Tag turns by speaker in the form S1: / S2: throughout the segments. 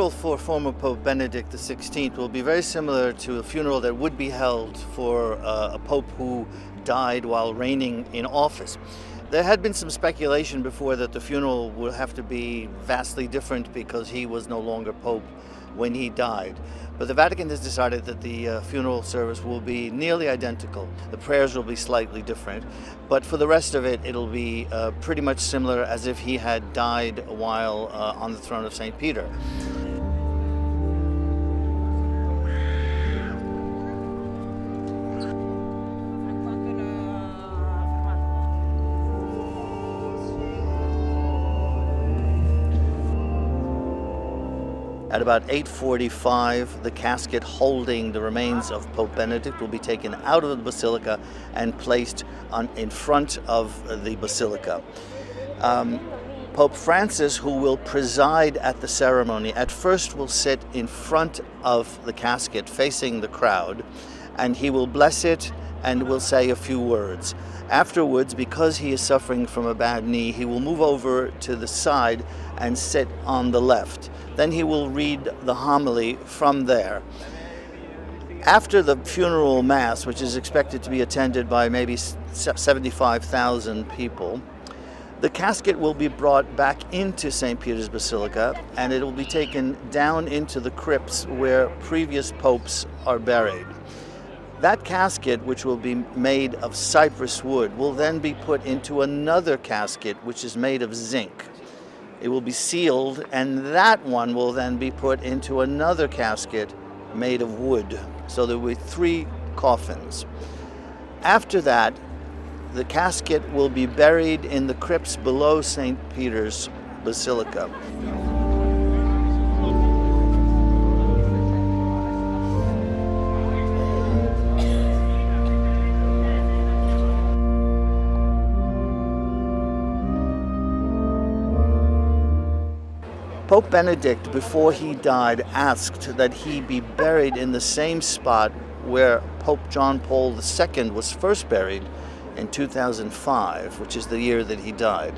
S1: funeral for former Pope Benedict XVI will be very similar to a funeral that would be held for a pope who died while reigning in office. There had been some speculation before that the funeral would have to be vastly different because he was no longer pope when he died. But the Vatican has decided that the funeral service will be nearly identical. The prayers will be slightly different, but for the rest of it, it'll be pretty much similar as if he had died while on the throne of St. Peter. At about 8:45, the casket holding the remains of Pope Benedict will be taken out of the Basilica and placed in front of the Basilica. Pope Francis, who will preside at the ceremony, at first will sit in front of the casket facing the crowd, and he will bless it and will say a few words. Afterwards, because he is suffering from a bad knee, he will move over to the side and sit on the left. Then he will read the homily from there. After the funeral mass, which is expected to be attended by maybe 75,000 people, the casket will be brought back into St. Peter's Basilica, and it will be taken down into the crypts where previous popes are buried. That casket, which will be made of cypress wood, will then be put into another casket, which is made of zinc. It will be sealed, and that one will then be put into another casket made of wood. So there will be 3 coffins. After that, the casket will be buried in the crypts below St. Peter's Basilica. Pope Benedict, before he died, asked that he be buried in the same spot where Pope John Paul II was first buried in 2005, which is the year that he died.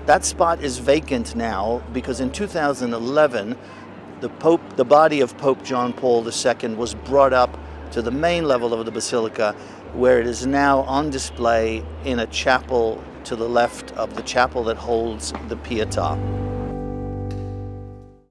S1: That spot is vacant now because in 2011, the body of Pope John Paul II was brought up to the main level of the Basilica, where it is now on display in a chapel to the left of the chapel that holds the Pietà.